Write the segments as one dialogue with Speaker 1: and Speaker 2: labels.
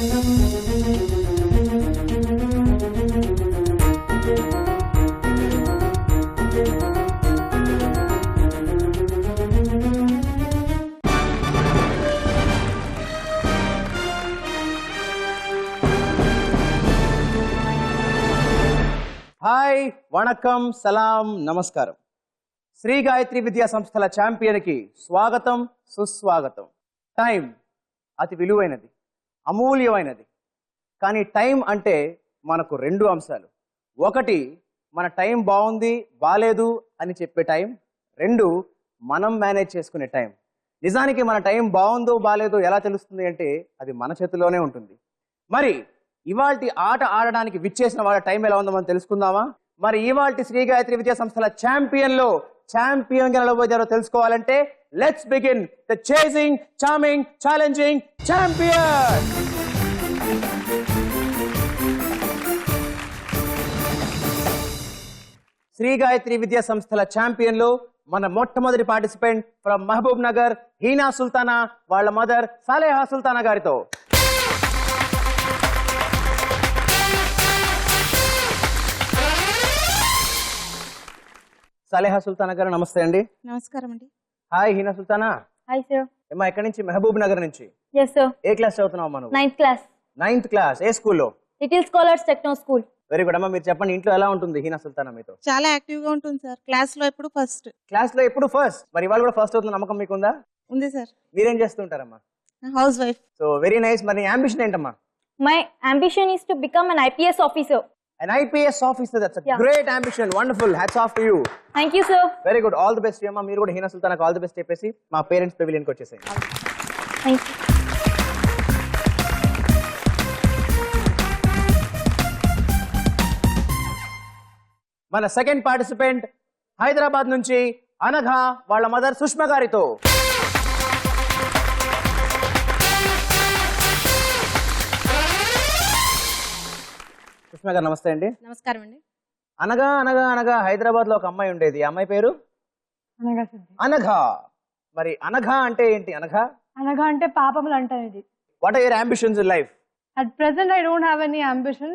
Speaker 1: Hi, vanakkam, సలాం, నమస్కారం. శ్రీ గాయత్రి విద్యా సంస్థల ఛాంపియన్కి స్వాగతం, సుస్వాగతం. టైం అతి విలువైనది, అమూల్యమైనది. కానీ టైం అంటే మనకు రెండు అంశాలు. ఒకటి, మన టైం బాగుంది బాలేదు అని చెప్పే టైం. రెండు, మనం మేనేజ్ చేసుకునే టైం. నిజానికి మన టైం బాగుందో బాలేదో ఎలా తెలుస్తుంది అంటే అది మన చేతిలోనే ఉంటుంది. మరి ఇవాల్టి ఆట ఆడడానికి విచ్చేసిన వాళ్ళ టైం ఎలా ఉందో మనం తెలుసుకుందామా? మరి ఇవాల్టి శ్రీ గాయత్రి విద్యా సంస్థల ఛాంపియన్లో ఛాంపియన్ గా నిలబోయారో తెలుసుకోవాలంటే let's begin the chasing charming challenging champion. Sri Gayatri Vidya సంస్థల ఛాంపియన్ లో మన మొట్టమొదటి participant from Mahabubnagar, Heena Sultana వాళ్ళ మదర్ సాలేహా సుల్తానా గారితో. సాలేహా సుల్తానా గారు నమస్తే అండి.
Speaker 2: నమస్కారం అండి.
Speaker 1: Hi Heena Sultana.
Speaker 2: Hi sir.
Speaker 1: ఏమ్మా ఎక్కడి నుంచి? మహబూబ్ నగర్ నుంచి.
Speaker 2: yes sir.
Speaker 1: ఏ క్లాస్ చదువుతున్నావు అమ్మా నువ్వు?
Speaker 2: 9th class.
Speaker 1: 9th class. ఏ స్కూల్లో?
Speaker 2: Little scholars techno school.
Speaker 1: Very good అమ్మా. మీరు చెప్పండి, ఇంట్లో ఎలా ఉంటుంది హీనా సుల్తానా మీతో?
Speaker 3: చాలా యాక్టివ్ గా ఉంటుంది సార్. క్లాస్ లో ఎప్పుడు ఫస్ట్.
Speaker 1: క్లాస్ లో ఎప్పుడు ఫస్ట్. మరి ఇవాళ కూడా ఫస్ట్ అవుతుంది నమ్మకం మీకుందా?
Speaker 3: ఉంది సార్.
Speaker 1: మీరేం చేస్తుంటారమ్మా?
Speaker 3: House wife.
Speaker 1: So very nice. మరి నీ అంబిషన్ ఏంటమ్మా?
Speaker 2: My ambition is to become an IPS officer.
Speaker 1: An IPS officer. That's a
Speaker 2: Yeah.
Speaker 1: great ambition. Wonderful. Hats off to you.
Speaker 2: Thank you sir.
Speaker 1: Very good. All the best అమ్మా. మీరు కూడా Hina సుల్తానాకి all the best చెప్పేసి మా parents pavilion కి వచ్చేసేయండి.
Speaker 2: Thank you.
Speaker 1: మన second participant Hyderabad నుంచి అనఘ వాళ్ళ మదర్ సుష్మా గారితో. సుష్మా గారు నమస్తే అండి.
Speaker 3: నమస్కారం అండి.
Speaker 1: అనగా అనగా అనగా హైదరాబాద్ లో ఒక అమ్మాయి ఉండేది. ఆ అమ్మాయి పేరు అనఘ. మరి అనఘ అంటే ఏంటి? అనఘ
Speaker 4: అనగా అంటే పాపములు అంటారు.
Speaker 1: What are your ambitions in life?
Speaker 4: At present I don't have any ambition,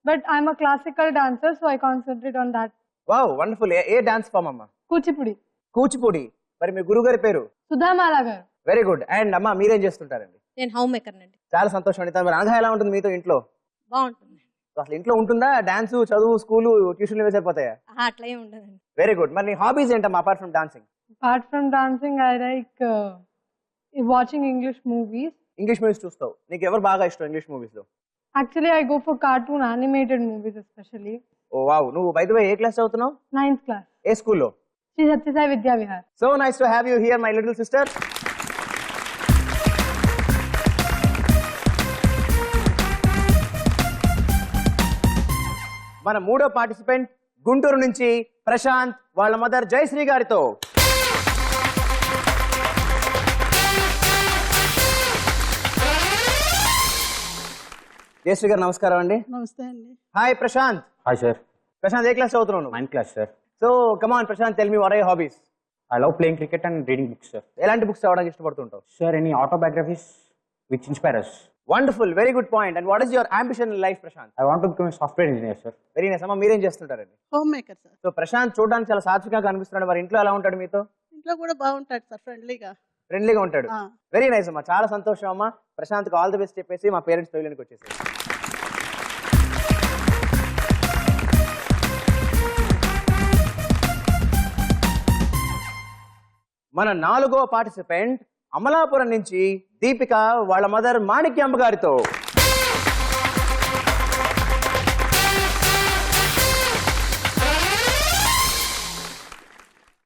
Speaker 4: but I'm a classical dancer, so I concentrate on that.
Speaker 1: Wow, wonderful. ఏ డాన్స్ ఫామ్ అమ్మా?
Speaker 4: కూచిపూడి.
Speaker 1: కూచిపూడి. మరి మీ గురువు గారి పేరు?
Speaker 4: సుధామాల గారు.
Speaker 1: Very good. అండ్ అమ్మా మీరేం చేస్తుంటారండి?
Speaker 3: నేను హోమ్ మేకర్ అండి.
Speaker 1: చాలా సంతోషం అండి. మరి అనఘ ఎలా ఉంటుంది మీతో ఇంట్లో?
Speaker 3: బాగుంటుంది.
Speaker 1: అసలు ఇంట్లో ఉంటుందా? డాన్స్, చదువు, స్కూలు, ట్యూషన్లు సరిపోతాయా?
Speaker 3: అట్లా ఏమి ఉండదండి.
Speaker 1: Very good. మరి నీ హాబీస్ ఏంటమ్మా apart from dancing?
Speaker 4: Apart from dancing, I like watching English movies.
Speaker 1: English movies చూస్తావు. నీకు ఎవరు బాగా ఇష్టం ఇంగ్లీష్ మూవీస్ లో?
Speaker 4: Actually, I go for cartoon animated movies especially.
Speaker 1: Oh wow. నువ్వు బై ద వే ఏ క్లాస్ చదువుతున్నావు?
Speaker 4: 9th class.
Speaker 1: ఏ స్కూల్లో?
Speaker 4: Sri Sathya Sai Vidya Vihar.
Speaker 1: So nice to have you here my little sister. మన మూడో participant Guntur నుంచి ప్రశాంత్ వాళ్ళ mother Jayashree గారితో. జయశ్రీ గారు నమస్కారం అండి.
Speaker 3: నమస్తే అండి.
Speaker 1: Hi Prashant.
Speaker 5: Hi sir,
Speaker 1: Prashant ఏ క్లాస్ చదువుతున్నావు?
Speaker 5: 9th class sir.
Speaker 1: So come on Prashant, tell me what are your hobbies?
Speaker 5: I love playing cricket and reading books sir.
Speaker 1: ఎలాంటి బుక్స్ చదవడానికి ఇష్టపడుతుంటావు?
Speaker 5: Sir, any autobiographies which inspire us.
Speaker 1: Wonderful, very good point. And what is your ambition in life Prashant?
Speaker 5: I want to become a software engineer sir.
Speaker 1: Very nice అమ్మా. మీరేం చేస్తుంటారండి?
Speaker 3: Home maker sir.
Speaker 1: So Prashanth చూడడానికి చాలా సాత్వికంగా కనిపిస్తున్నాడు. మరి ఇంట్లో ఎలా ఉంటాడు మీతో?
Speaker 3: ఇంట్లో కూడా బాగుంటాడు సార్, ఫ్రెండ్లీగా.
Speaker 1: ఫ్రెండ్లీగా ఉంటాడు. వెరీ నైస్ అమ్మా. చాలా సంతోషం అమ్మా. ప్రశాంత్కి ఆల్ ది బెస్ట్ చెప్పేసి మా పేరెంట్స్ పెవిలియన్కి వచ్చేసి. మన నాలుగో పార్టిసిపెంట్ అమలాపురం నుంచి దీపిక వాళ్ళ మదర్ మాణిక్యాంబ గారితో.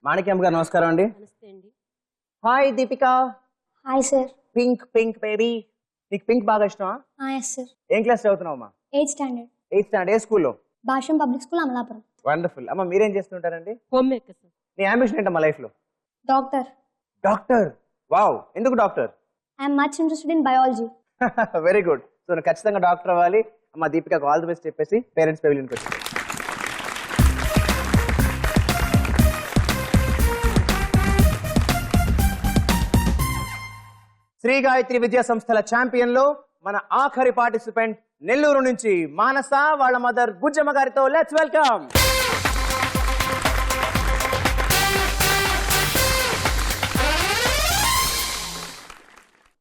Speaker 1: మాణిక్యాంబ గారు నమస్కారం అండి.
Speaker 2: నమస్తే అండి.
Speaker 1: Hi Deepika.
Speaker 2: Hi sir.
Speaker 1: Pink pink baby. నీకు పింక్ బాగా ఇష్టమా?
Speaker 2: Yes sir.
Speaker 1: ఏం క్లాస్ చదువుతున్నావు అమ్మా?
Speaker 2: 8th standard.
Speaker 1: 8th standard. ఏ స్కూల్లో?
Speaker 2: Bhasham public school Amalapuram.
Speaker 1: Wonderful అమ్మ. మీరేం చేస్తుంటారండి?
Speaker 2: Home maker sir.
Speaker 1: నీ అంబిషన్ ఏంటమ్మా లైఫ్ లో?
Speaker 2: డాక్టర్.
Speaker 1: డాక్టర్. వావ్, ఎందుకు doctor?
Speaker 2: I'm much interested in biology.
Speaker 1: Very good. So నువ్వు ఖచ్చితంగా డాక్టర్ అవ్వాలి. అమ్మ దీపికకు ఆల్ ది బెస్ట్ చెప్పేసి పేరెంట్స్ పెవిలియన్కి వచ్చి. శ్రీ గాయత్రి విద్యా సంస్థల ఛాంపియన్ లో మన ఆఖరి పార్టిసిపెంట్ నెల్లూరు నుంచి మానస వాళ్ళ మదర్ బుజ్జమ్మ గారితో లెట్స్ వెల్కమ్.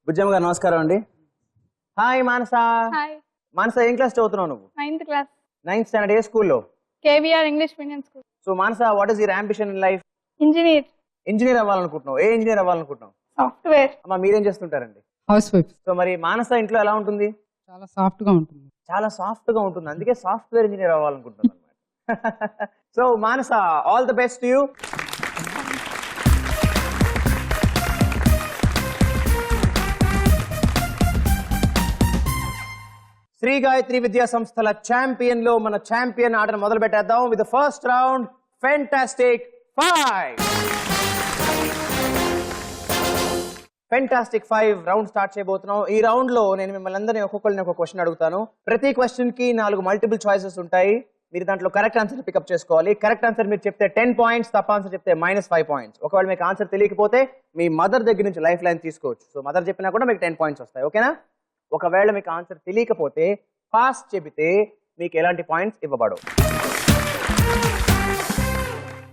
Speaker 1: బుజ్జమ్మ గారు నమస్కారం అండి. హాయ్ మానస.
Speaker 4: హాయ్.
Speaker 1: మానస ఏం క్లాస్ చదువుతున్నావు నువ్వు?
Speaker 4: 9th class.
Speaker 1: 9th standard. ఏ స్కూల్లో?
Speaker 4: KVR English Medium School.
Speaker 1: So Manasa, what is your ambition in life?
Speaker 4: Engineer.
Speaker 1: Engineer అవ్వాలనుకుంటున్నావు. ఏ ఇంజనీర్ అవ్వాలనుకుంటున్నావు?
Speaker 4: Software.
Speaker 1: అమ్మా మీరేం చేస్తుంటారండి?
Speaker 6: House wife.
Speaker 1: సో మరి మానస ఇంట్లో ఎలా ఉంటుంది?
Speaker 6: చాలా సాఫ్ట్ గా ఉంటుంది.
Speaker 1: చాలా సాఫ్ట్ గా ఉంటుంది, అందుకే సాఫ్ట్వేర్ ఇంజనీర్ అవ్వాలనుకుంటున్నాను అనమాట. So Manasa, all the best you. Sri Gayatri Vidya సంస్థల ఛాంపియన్ లో మన ఛాంపియన్ ఆటను మొదలు పెట్టేద్దాం with the first round fantastic 5. Fantastic 5 round start చేయబోతున్నాం. ఈ రౌండ్ లో నేను మిమ్మల్ని అందరినీ ఒక్కొక్కరిని ఒక క్వశ్చన్ అడుగుతాను. ప్రతి క్వశ్చన్ కి 4 మల్టిపుల్ చాయిసెస్ ఉంటాయి. మీరు దాంట్లో కరెక్ట్ ఆన్సర్ పికప్ చేసుకోవాలి. కరెక్ట్ ఆన్సర్ మీరు చెప్తే 10 పాయింట్స్, తప్ప ఆన్సర్ చెప్తే -5 పాయింట్స్. ఒకవేళ మీకు ఆన్సర్ తెలియకపోతే మీ మదర్ దగ్గర నుంచి లైఫ్ లైన్ తీసుకోవచ్చు. సో మదర్ చెప్పినా కూడా మీకు 10 పాయింట్స్ వస్తాయి. ఓకేనా? ఒకవేళ మీకు ఆన్సర్ తెలియకపోతే పాస్ చెబితే మీకు ఎలాంటి పాయింట్స్ ఇవ్వబడవు.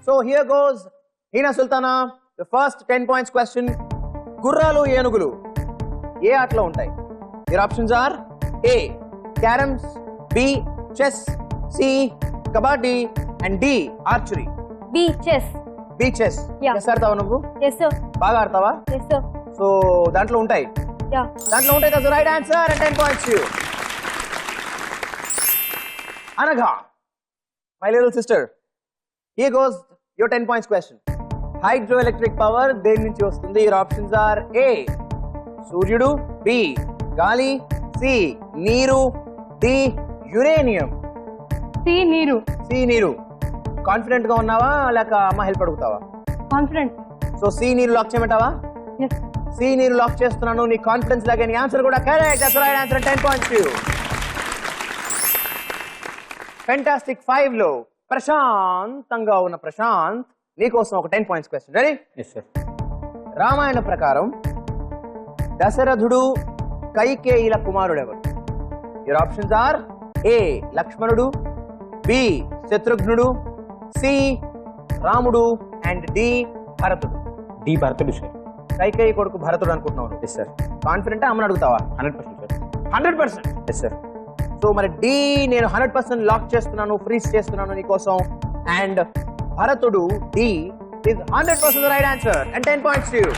Speaker 1: So here goes Heena Sultana. The first 10 points question. గుర్రాలు ఏనుగులు ఏ ఆటలో ఉంటాయి? Your options are A carroms, B chess, C kabaddi and D archery.
Speaker 2: B. Chess.
Speaker 1: B chess.
Speaker 2: Yeah.
Speaker 1: Chess ఆడతావా నువ్వు?
Speaker 2: Yes sir.
Speaker 1: బాగా ఆడతావా?
Speaker 2: Yes sir.
Speaker 1: సో దాంట్లో ఉంటాయి.
Speaker 2: Yeah.
Speaker 1: దాంట్లో ఉంటాయి. That's right answer and 10 points you. Anagha, my little sister, here goes your 10 points question. Hydro electric power దేని నుంచి వస్తుంది? యువర్ ఆప్షన్స్ ఆర్ ఏ సూర్యుడు, బి గాలి, సి నీరు, డి యురేనియం.
Speaker 4: C. నీరు.
Speaker 1: సి నీరు. కాన్ఫిడెంట్ గా ఉన్నావా లేక అమ్మ హెల్ప్ అడుగుతావా?
Speaker 4: Confident.
Speaker 1: సో సి నీరు లాక్ చేయమంటావా?
Speaker 4: Yes.
Speaker 1: సి నీరు లాక్ చేస్తున్నాను. నీ కాన్ఫిడెన్స్ లాగే నీ ఆన్సర్ కూడా correct. That's right answer. 10 points you. Fantastic 5 లో ప్రశాంతంగా ఉన్న ప్రశాంత్ నీకోసం ఒక 10 points question. Ready?
Speaker 5: Yes sir.
Speaker 1: Ramayana ప్రకారం దశరథుడు కైకేయిల కుమారుడెవరు? యువర్ ఆప్షన్స్ ఆర్ ఏ లక్ష్మణుడు, బి శత్రుఘ్నుడు, సి రాముడు అండ్ డి భరతుడు.
Speaker 5: డి భరతుడు సార్.
Speaker 1: కైకేయి కొడుకు భరతుడు అనుకుంటున్నావు.
Speaker 5: Yes sir.
Speaker 1: కాన్ఫిడెంట్ అమ్మని అడుగుతావా?
Speaker 5: 100% సార్.
Speaker 1: 100%.
Speaker 5: Yes sir.
Speaker 1: సో మరి డి నేను 100% లాక్ చేస్తున్నాను, ఫ్రీజ్ చేస్తున్నాను నీకోసం. అండ్ భరతుడు D is 100% the right answer and 10 points to you.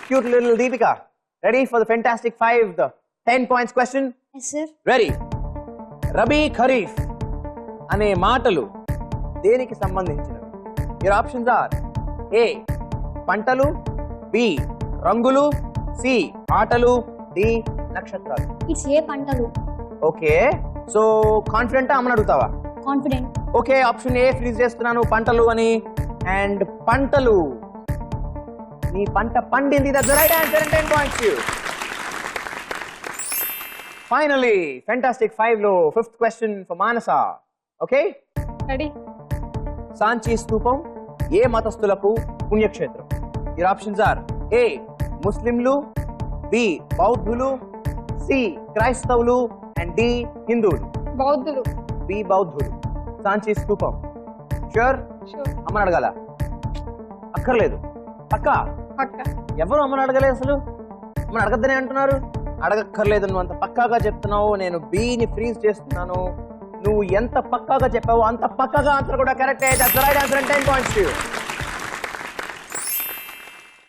Speaker 1: Cute little Deepika, ready for the Fantastic 5, the 10 points question?
Speaker 2: Yes sir.
Speaker 1: Ready? Rabi kharif అనే మాటలు దేనికి సంబంధించినవి? your options are ఏ పంటలు, బి రంగులు, సి ఆటలు, డి నక్షత్రాలు.
Speaker 2: It's A. పంటలు.
Speaker 1: ఓకే, సో కాన్ఫిడెంట్ అమ్మని అడుగుతావా?
Speaker 2: Confident.
Speaker 1: Okay, option A freeze చేస్తున్నాను పంటలు అని. అండ్ పంటలు, నీ పంట పండింది. That's the right answer and 10 points you. Finally fantastic 5 లో 5th question for Manasa. Okay,
Speaker 4: Ready.
Speaker 1: Sanchi స్తూపం ఏ మతస్థులకు పుణ్యక్షేత్రం? యువర్ ఆప్షన్స్ ఆర్ ఏ ముస్లింలు, బి బౌద్ధులు, సి క్రైస్తవులు అండ్ డి హిందువులు.
Speaker 4: బౌద్ధులు.
Speaker 1: బి బౌద్ధులు. సాంచీ స్తూపం ష్యూర్?
Speaker 4: Sure.
Speaker 1: అమ్మని అడగాల? అక్కర్లేదు. పక్కా?
Speaker 4: పక్క.
Speaker 1: ఎవరు అమ్మని అడగలేదు అసలు. అమ్మని అడగద్దని అంటున్నారు. అడగక్కర్లేదు. నువ్వు అంత పక్కాగా చెప్తున్నావు. నేను బిని ఫ్రీజ్ చేస్తున్నాను. నువ్వు ఎంత పక్కాగా చెప్పావు అంత పక్కాగా ఆన్సర్ కూడా correct. That's the right answer and 10 points to you.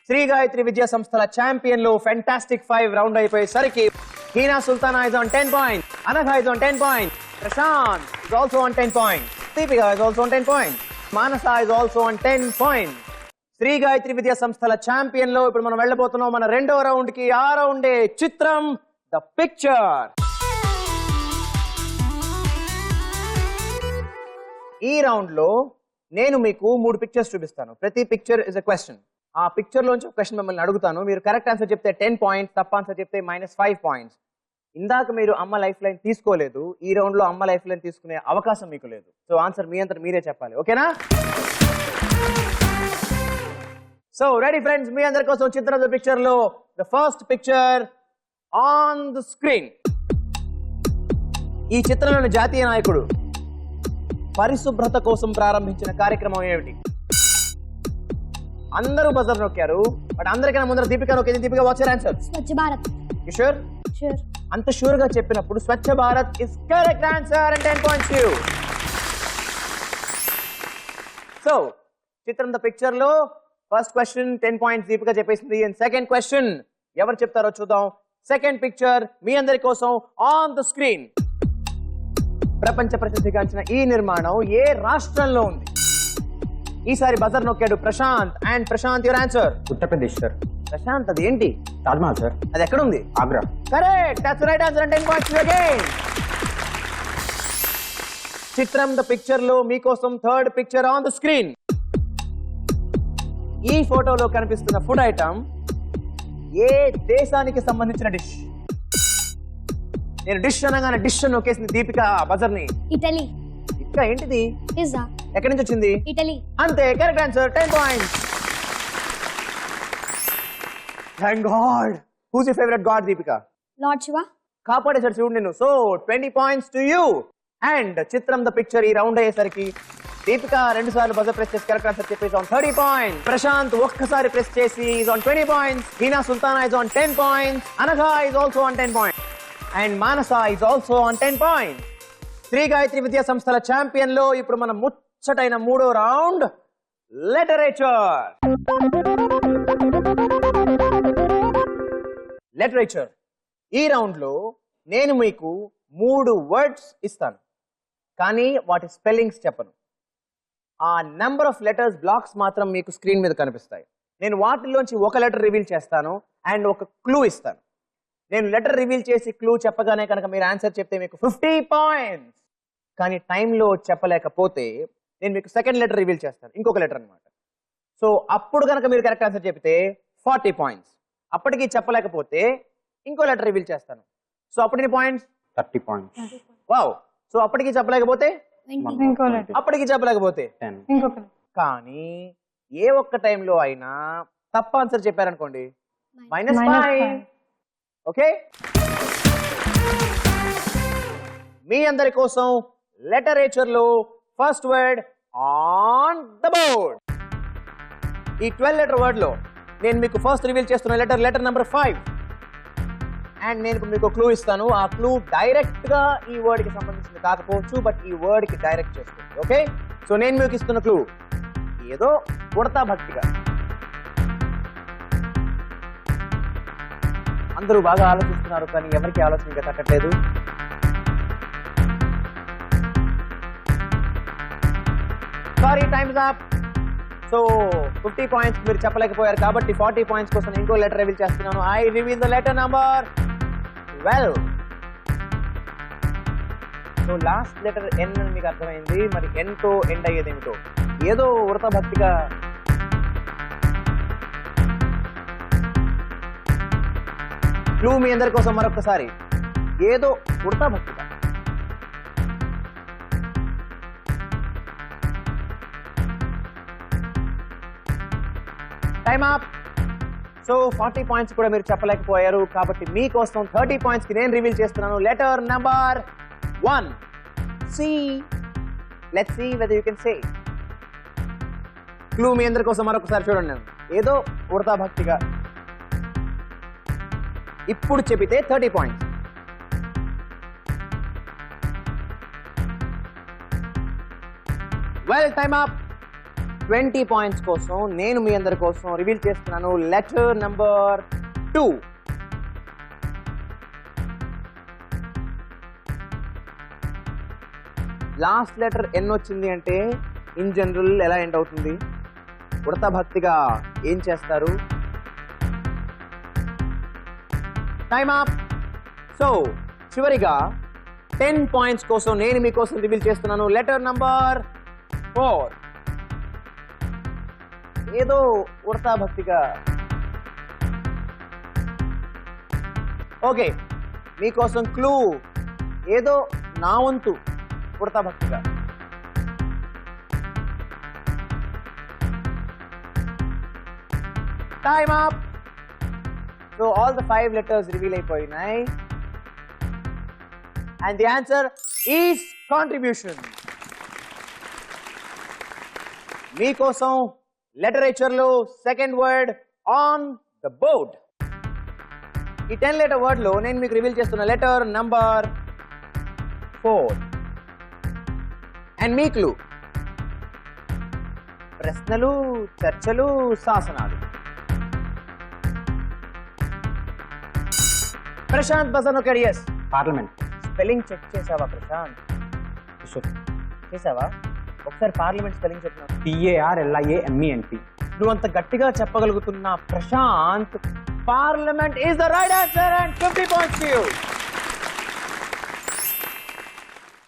Speaker 1: Sri Gayatri Vidya సంస్థల ఛాంపియన్ లో ఫెంటాస్టిక్ 5 రౌండ్ అయిపోయేసరికి Hina Sultana is on 10 points, Anagha is on 10 points, Prashant is also on 10 points, Deepika is also on 10 points, Manasa is also on 10 points. Sri Gayatri Vidya సంస్థల champion లో ఇప్పుడు మనం వెళ్ళబోతున్నాం మన రెండో round కి. ఆ రౌండే చిత్రం, ద పిక్చర్. ఈ రౌండ్ లో నేను మీకు 3 పిక్చర్స్ చూపిస్తాను. ప్రతి పిక్చర్ ఇస్ ఎ క్వశ్చన్. ఆ పిక్చర్ లోంచి ఒక క్వశ్చన్ మిమ్మల్ని అడుగుతాను. మీరు కరెక్ట్ ఆన్సర్ చెప్తే 10 పాయింట్స్, తప్ప ఆన్సర్ చెప్తే -5 పాయింట్స్. ఇందాక మీరు అమ్మ లైఫ్ లైన్ తీసుకోలేదు. ఈ రౌండ్ లో అమ్మ లైఫ్ లైన్ తీసుకునే అవకాశం మీకు లేదు. సో ఆన్సర్ మీ అంతా మీరే చెప్పాలి. ఓకేనా? సో రెడీ ఫ్రెండ్స్, మీ అందరి కోసం చిత్రం పిక్చర్ లో the first picture on the screen. ఈ చిత్రంలోని జాతీయ నాయకుడు పరిశుభ్రత కోసం ప్రారంభించిన కార్యక్రమం ఏమిటి? అందరూ బజర్ నొక్కారు, బట్ అందరికన్నా ముందర దీపిక నొక్కింది. Deepika, what's your answer?
Speaker 2: Swachh Bharat.
Speaker 1: You sure?
Speaker 2: Sure.
Speaker 1: అంత షూర్ గా చెప్పినప్పుడు Swachh Bharat is correct answer and 10 points you. So చిత్రం ద పిక్చర్ లో ఫస్ట్ క్వశ్చన్ 10 points దీపిక చెప్పేసింది. అండ్ సెకండ్ క్వశ్చన్ ఎవరు చెప్తారో చూద్దాం. సెకండ్ పిక్చర్ మీ అందరి కోసం ఆన్ ద స్క్రీన్. ప్రపంచ ప్రసిద్ధిగాంచిన ఈ నిర్మాణం ఏ రాష్ట్రంలో ఉంది? ఈసారి బజర్ నొక్కాడు Prashant. And Prashant, your answer?
Speaker 5: Uttar Pradesh sir.
Speaker 1: Prashant, అది ఏంటి?
Speaker 5: తాజ్మహల్ సార్.
Speaker 1: అది ఎక్కడ ఉంది?
Speaker 5: Agra.
Speaker 1: Correct, that's right answer and 10 points you again. చిత్రం ద పిక్చర్ లో మీకోసం third picture on the screen. ఈ ఫోటోలో కనిపిస్తున్న ఫుడ్ ఐటమ్ ఏ దేశానికి సంబంధించిన డిష్? నేను డిష్ అనగానే డిష్ నొక్కేసింది దీపిక బజర్ ని.
Speaker 2: ఇటలీ.
Speaker 1: ఇంకా ఏంటిది?
Speaker 2: పిజ్జా.
Speaker 1: ఎక్కడి నుంచి వచ్చింది?
Speaker 2: ఇటలీ.
Speaker 1: అంతే, correct answer, 10 points. Thank God. Who's your favourite God Deepika?
Speaker 2: Lord Shiva.
Speaker 1: కాపాడేసాడు చూడు నిన్ను. So 20 points to you. And చిత్రం ద పిక్చర్ ఈ రౌండ్ అయ్యేసరికి దీపిక 2 సార్లు బజర్ ప్రెస్ చేసి కరెక్ట్ ఆన్సర్ చెప్పేసి ఆన్ 30 points. ప్రశాంత్ ఒక్కసారి ప్రెస్ చేసి is on 20 points. Heena Sultana is on 10 points. Anagha is also on 10 points. And Manasa is also on 10 points. Sri Gayatri Vidya సంస్థల ఛాంపియన్ లో ఇప్పుడు మనం ముచ్చటైన మూడో రౌండ్ లిటరేచర్. లిటరేచర్ ఈ రౌండ్ లో నేను మీకు 3 వర్డ్స్ ఇస్తాను, కానీ వాటి స్పెల్లింగ్స్ చెప్పను. ఆ నెంబర్ ఆఫ్ లెటర్స్ బ్లాక్స్ మాత్రం మీకు స్క్రీన్ మీద కనిపిస్తాయి. నేను వాటిలోంచి ఒక లెటర్ రివీల్ చేస్తాను అండ్ ఒక క్లూ ఇస్తాను. నేను లెటర్ రివీల్ చేసి క్లూ చెప్పగానే కనుక మీరు ఆన్సర్ చెప్తే మీకు 50 points. కానీ టైంలో చెప్పలేకపోతే నేను మీకు సెకండ్ లెటర్ రివీల్ చేస్తాను, ఇంకొక లెటర్ అన్నమాట. సో అప్పుడు కనుక మీరు కరెక్ట్ ఆన్సర్ చెప్తే 40 points. అప్పటికి చెప్పలేకపోతే ఇంకో లెటర్ రివీల్ చేస్తాను. సో అప్పుడు ఎన్ని పాయింట్స్?
Speaker 5: 30 points.
Speaker 1: వావ్. సో అప్పటికి చెప్పలేకపోతే,
Speaker 4: ఇంకో లెటర్.
Speaker 1: అప్పటికి చెప్పలేకపోతే
Speaker 5: 10.
Speaker 4: ఇంకొక లెటర్.
Speaker 1: కానీ ఏ ఒక్క టైంలో అయినా తప్ప ఆన్సర్ చెప్పారనుకోండి -5.
Speaker 4: -5.
Speaker 1: ఓకే, మీ అందరి కోసం లిటరేచర్ లో first word on the board. ఈ 12 లెటర్ వర్డ్ లో నేను మీకు ఫస్ట్ రివీల్ చేస్తున్న లెటర్ నెంబర్ 5. అండ్ నేను మీకు క్లూ ఇస్తాను. ఆ క్లూ డైరెక్ట్ గా ఈ వర్డ్ కి సంబంధించింది కాకపోవచ్చు, బట్ ఈ వర్డ్ కి డైరెక్ట్ చేస్తుంది. ఓకే, సో నేను మీకు ఇస్తున్న క్లూ ఏదో ఉడతా భక్తిగా. అందరూ బాగా ఆలోచిస్తున్నారు, కానీ ఎవరికి ఆలోచన ఇంకా తగ్గట్లేదు. Sorry, time is up. So 50 points మీరు చెప్పలేకపోయారు కాబట్టి 40 points కోసం ఇంకో లెటర్ రివీల్ చేస్తున్నాను. I reveal the letter number 12. So last letter N అని మీకు అర్థమైంది. మరి ఎన్ తో ఎండ్ అయ్యేది ఏమిటో ఏదో ఉడత భక్తిగా. క్లూ మీ అందరి కోసం మరొకసారి, ఏదో ఉడత భక్తిగా. Time up. సో 40 points కూడా మీరు చెప్పలేకపోయారు కాబట్టి మీకోసం 30 points కి నేను రివీల్ చేస్తున్నాను. Letter number 1. C. Let's see whether you can say. Clue మీ అందరి కోసం మరొకసారి చూడండి. ఏదో ఉడతా భక్తిగా. ఇప్పుడు చెప్పితే 30 points. Well, time up. 20 points కోసం నేను మీ అందరి కోసం రివీల్ చేస్తున్నాను letter number 2. Last letter N వచ్చింది అంటే ఇన్ జనరల్ ఎలా ఎండ్ అవుతుంది? ఉడతా భక్తిగా ఏం చేస్తారు? Time up. సో చివరిగా 10 points కోసం నేను మీకోసం రివీల్ చేస్తున్నాను లెటర్ నంబర్ 4. ఏదో ఉడతా భక్తిగా. ఓకే, మీకోసం క్లూ ఏదో నా వంతు ఉడతా భక్తిగా. Time up. So all the 5 letters reveal అయిపోయినాయి. And the answer is contribution. మీకోసం లిటరేచర్ లో second word on the board. ఈ 10 లెటర్ వర్డ్ లో నేను మీకు రివీల్ చేస్తున్న లెటర్ నంబర్ 4. అండ్ మీ క్లూ ప్రశ్నలు, చర్చలు, శాసనాలు. ప్రశాంత్ బజర్ నొక్కాడు. ఎస్.
Speaker 5: పార్లమెంట్.
Speaker 1: స్పెల్లింగ్ చెక్ చేసావా ప్రశాంత్? చేసావా? ఒకసారి పార్లమెంట్ స్పెల్లింగ్ చెప్పిన.
Speaker 5: PARLIAMENT.
Speaker 1: నువ్వు అంత గట్టిగా చెప్పగలుగుతున్న Prashant, parliament is the right answer and 50 points to you.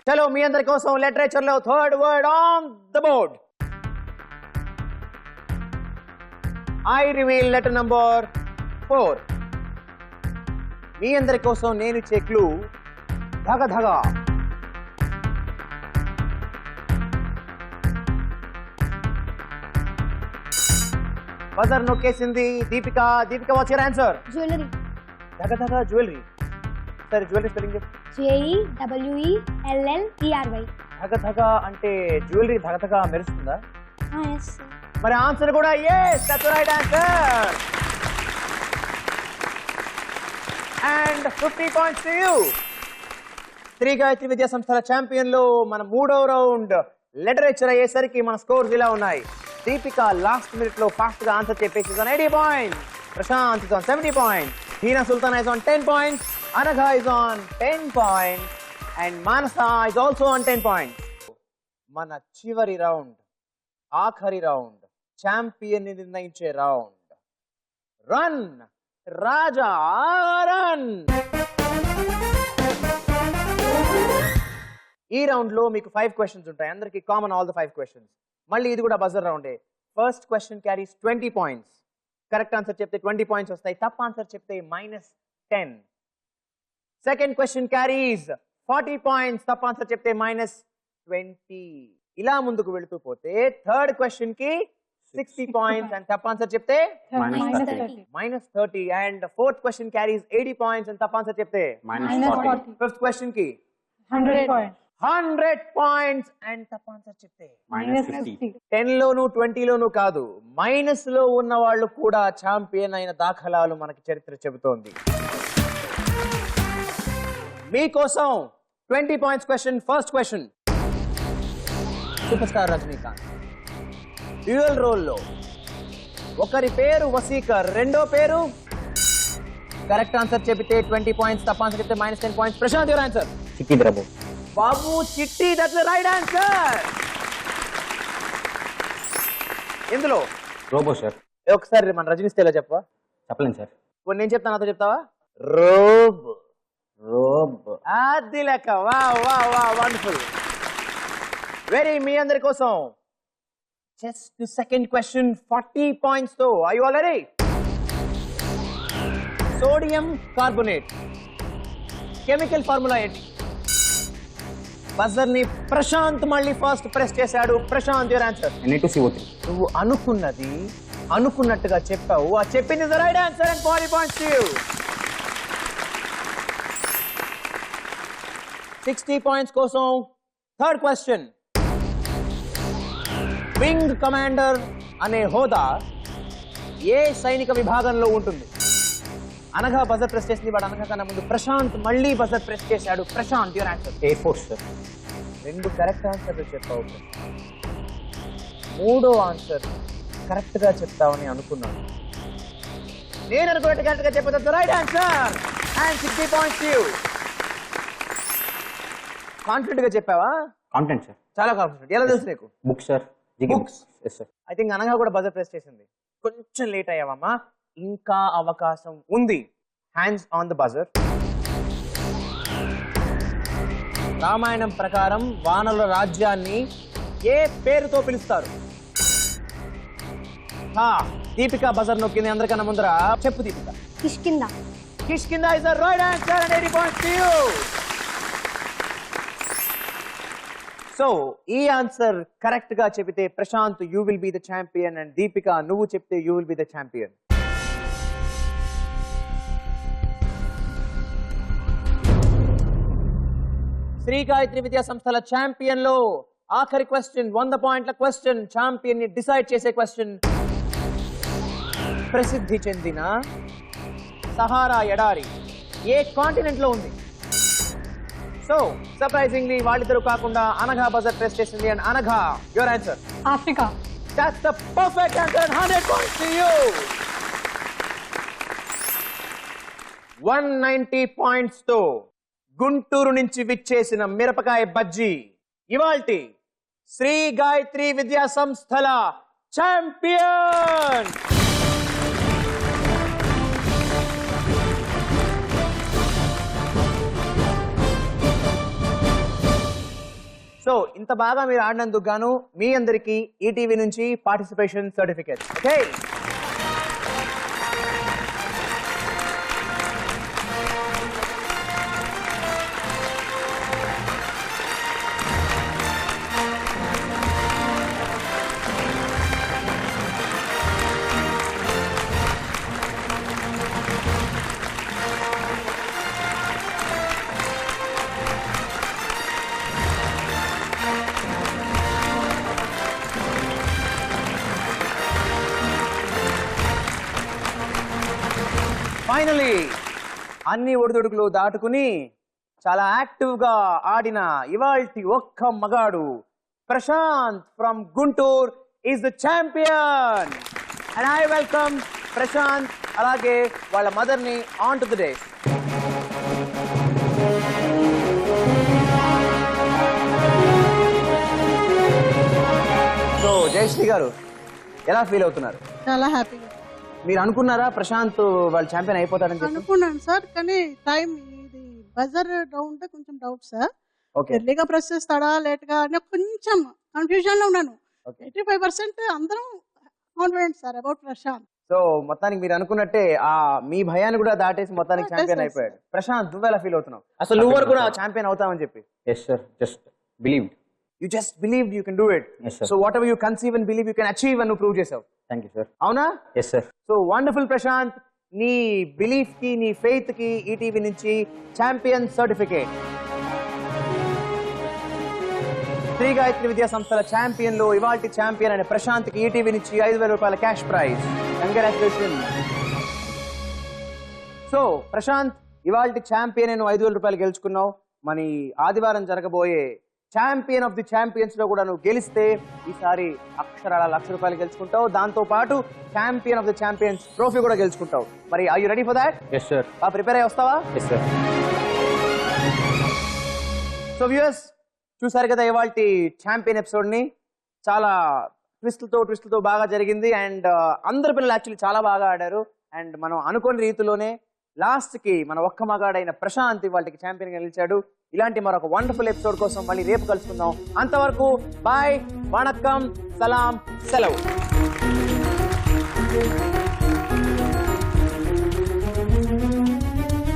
Speaker 1: చలో మీ అందరి కోసం లిటరేచర్ లో third word on the board. I reveal letter number 4. మీ అందరి కోసం నేను ఇచ్చే క్లూ ధగ ధగ. బజర్ నొక్కేసింది Deepika. Deepika what's your answer?
Speaker 2: Jewellery.
Speaker 1: ధగ ధగ జ్యువెలరీ. సరే జ్యువెలరీ స్పెల్లింగ్ చెప్పు.
Speaker 2: JEWELLERY.
Speaker 1: ధగ ధగ అంటే జ్యువెలరీ ధగ ధగ మెరుస్తుందా?
Speaker 2: ఎస్.
Speaker 1: మరి ఆన్సర్ కూడా yes, that's the right answer. And 50 points to you. Sri Gayatri Vidya సంస్థల ఛాంపియన్ లో మన 3వ రౌండ్ లిటరేచర్ అయ్యేసరికి మన స్కోర్స్ ఇలా ఉన్నాయి. దీపిక లాస్ట్ మినిట్ లో ఫాస్ట్ గా ఆన్సర్ చెప్పేసి 80 points. Prashanth is on 70 points. Heena Sultana is on 10 points. Anagha is on 10 points. And Manasa is also on 10 points. మన చివరి రౌండ్, ఆఖరి రౌండ్, ఛాంపియన్ ని నిర్ణయించే రౌండ్. రన్ రాజా రన్. ఈ రౌండ్ లో మీకు 5 క్వశ్చన్స్ ఉంటాయి. అందరికి కామన్ ఆల్ ద 5 క్వశ్చన్స్. మళ్ళీ ఇది కూడా బజర్ రౌండే. First question carries 20 points. Correct answer చెప్తే 20 పాయింట్స్ వస్తాయి. తప్పు ఆన్సర్ చెప్తే -10. Second question carries 40 points. తప్పు ఆన్సర్ చెప్తే -20. ఇలా ముందుకు వెళుతూ పోతే థర్డ్ క్వశ్చన్ కి 60 పాయింట్స్ అండ్ తప్పు ఆన్సర్ చెప్తే -30. And fourth question carries 80 points and తప్పు ఆన్సర్ చెప్తే
Speaker 4: -40.
Speaker 1: ఫిఫ్త్ క్వశ్చన్ కి
Speaker 4: 100 points.
Speaker 1: 100 పాయింట్స్ అండ్ తప్పు ఆన్సర్ చెప్తే
Speaker 4: -50.
Speaker 1: 10 లోను 20 లోను కాదు, మైనస్ లో ఉన్న వాళ్ళు కూడా ఛాంపియన్ అయిన దాఖలాలు మనకి చరిత్ర చెబుతోంది. మీకోసం 20 points question. First question. Super star Rajinikanth dual role లో ఒకరి పేరు వసీకర్, రెండో పేరు కరెక్ట్ ఆన్సర్ చెబితే 20 పాయింట్స్, తప్పు ఆన్సర్ చెప్తే -10 పాయింట్స్. Prashanth your answer?
Speaker 5: చిట్టి ద్రబో.
Speaker 1: బాబు చిట్టి, దట్స్ ద రైట్ ఆన్సర్. ఇందులో
Speaker 5: రోబో సార్.
Speaker 1: ఒకసారి మన రజనీ స్థితిలో చెప్పవా?
Speaker 5: చెప్పలేను సార్.
Speaker 1: ఇప్పుడు నేను చెప్తాను, నాతో చెప్తావా? రోబ్.
Speaker 5: రోబ్.
Speaker 1: అది లెక్క. వా వా వా వండర్ఫుల్. వెరీ మీ అందరి కోసం జస్ట్ సెకండ్ క్వశ్చన్ 40 పాయింట్స్ తో. Are you all ready? Sodium carbonate chemical formula ఏంటి? బజర్ ని ప్రశాంత్ మళ్ళీ ఫస్ట్ ప్రెస్ చేశాడు. Prashanth your answer?
Speaker 5: Na2CO3.
Speaker 1: నువ్వు అనుకున్నది అనుకున్నట్టుగా చెప్పావు. ఆ చెప్పింది the right answer and 40 points to you. 60 points కోసం థర్డ్ క్వశ్చన్. వింగ్ కమాండర్ అనే హోదా ఏ సైనిక విభాగంలో ఉంటుంది? అనఘ బజర్ ప్రెస్ చేసింది, వాడు అనఘ కన్నా ముందు ప్రశాంత్ మళ్ళీ బజర్ ప్రెస్ చేశాడు. Prashanth your answer?
Speaker 5: Air force sir.
Speaker 1: 2 correct ఆన్సర్లు చెప్పావు. 3వ ఆన్సర్ కరెక్ట్ గా చెప్తావని అనుకున్నాను. నేను అనుకున్నట్టు కరెక్ట్ గా చెప్పదు right answer and 60 points you. Confident గా చెప్పావా?
Speaker 5: Content sir.
Speaker 1: చాలా కాన్ఫిడెంట్. ఎలా తెలుసు నీకు?
Speaker 5: Book sir.
Speaker 1: Books.
Speaker 5: Yes sir.
Speaker 1: I think Anagha కూడా బజర్ ప్రెస్ చేసింది. కొంచెం లేట్ అయ్యావమ్మా, ఇంకా అవకాశం ఉంది. Hands on the buzzer. Ramayanam ప్రకారం వానల రాజ్యాన్ని ఏ పేరుతో పిలుస్తారు? దీపిక బజర్ నొక్కింది అందరికన్నా ముందర. చెప్పు Deepika.
Speaker 2: Kishkindha.
Speaker 1: Kishkindha is the right answer and 80 points to you. So ఈ ఆన్సర్ కరెక్ట్ గా చెబితే Prashanth you will be the champion and Deepika నువ్వు చెప్తే you will be the champion. Sri Gayatri Vidya సంస్థల ఛాంపియన్ లో ఆఖరి క్వశ్చన్ 100 పాయింట్ల క్వశ్చన్, ఛాంపియన్ ని డిసైడ్ చేసే క్వశ్చన్. ప్రసిద్ధి చెందిన సహారా ఎడారి ఏ కాంటినెంట్ లో ఉంది? సో సర్ప్రైజింగ్లీ వాళ్ళిద్దరు కాకుండా అనఘా బజర్ ప్రెస్ చేసింది. And Anagha, your answer.
Speaker 4: Africa.
Speaker 1: That's the perfect answer and 100 points to you. 190 points తో గుంటూరు నుంచి విచ్చేసిన మిరపకాయ బజ్జీ ఇవాల్టి శ్రీ గాయత్రి విద్యా సంస్థల ఛాంపియన్. సో ఇంత బాగా మీరు ఆడినందుకు గాను మీ అందరికీ ఈటీవీ నుంచి పార్టిసిపేషన్ సర్టిఫికేట్. ఓకే, ఫైనలీ అన్ని ఒడిదుడుకులు దాటుకుని చాలా యాక్టివ్ గా ఆడిన ఇవాల్టి ఒక్క మగాడు Prashanth from Guntur is the champion. And I welcome Prashanth అలాగే వాళ్ళ మదర్ ని on to the day. So Jayashree garu ఎలా ఫీల్ అవుతున్నారు?
Speaker 3: చాలా హ్యాపీగా
Speaker 1: మీరు అనుకున్నారా ప్రశాంత్ వాళ్ళు ఛాంపియన్ అయిపోతాడని చెప్పి?
Speaker 3: అనుకున్నాను సార్, కానీ టైం ఇది బజర్ ఉంటే కొంచెం డౌట్ సార్.
Speaker 1: ఓకే,
Speaker 3: ఎర్లీగా ప్రెస్ చేస్తాడా లేట్ గా అని కొంచెం కన్ఫ్యూజన్ లో ఉన్నాను.
Speaker 1: ఓకే.
Speaker 3: 85% అందరం confident sir about Prashanth.
Speaker 1: So మొత్తానికి మీరు అనుకున్నట్టే ఆ మీ భయాన్ని కూడా దాటేసి మొత్తానికి ఛాంపియన్
Speaker 3: yes,
Speaker 1: అయిపోయాడు. ప్రశాంత్, నువ్వు ఎలా ఫీల్ అవుతున్నావు? అసలు నువ్వు కూడా ఛాంపియన్ అవుతావని చెప్పి?
Speaker 5: Yes sir, just believed.
Speaker 1: You just believe you can do it.
Speaker 5: Yes, sir.
Speaker 1: So whatever you conceive and believe you can achieve అని నువ్వు ప్రూవ్ చేసావు.
Speaker 5: Thank you sir.
Speaker 1: అవునా?
Speaker 5: Yes sir.
Speaker 1: So wonderful Prashant, నీ belief కి నీ faith కి ETV నుంచి champion certificate. Shri Gayatri Vidya సంస్థల ఛాంపియన్ లో ఇవాల్టి ఛాంపియన్ అనే ప్రశాంత్ కి ఈటీవీ నుంచి 5,000 రూపాయల cash prize. Congratulation. So Prashanth, ఇవాల్టి ఛాంపియన్ నువ్వు 5,000 రూపాయలు గెలుచుకున్నావు. మరి ఆదివారం జరగబోయే ఛాంపియన్ ఆఫ్ ది ఛాంపియన్స్ లో కూడా నువ్వు గెలిస్తే ఈసారి అక్షరాల 1,00,000 రూపాయలు గెలుచుకుంటావు. దాంతో పాటు champion of the champions trophy కూడా గెలుచుకుంటావు. మరి are you ready for that?
Speaker 5: Yes sir.
Speaker 1: Prepare అయ్యి వస్తావా?
Speaker 5: Yes sir.
Speaker 1: సో వ్యూయర్స్, చూసారు కదా ఇవాల్టి ఛాంపియన్ ఎపిసోడ్ ని. చాలా ట్విస్ట్లతో బాగా జరిగింది. అండ్ అందరు పిల్లలు యాక్చువల్లీ చాలా బాగా ఆడారు. అండ్ మనం అనుకోని రీతిలోనే లాస్ట్ కి మన ఒక్క మగాడైన ప్రశాంత్ వాళ్ళకి ఛాంపియన్ గా నిలిచాడు. ఇలాంటి మరొక వండర్ఫుల్ ఎపిసోడ్ కోసం మళ్ళీ రేపు కలుసుకుందాం. అంతవరకు బాయ్, వణక్కం, సలాం, సెలవు.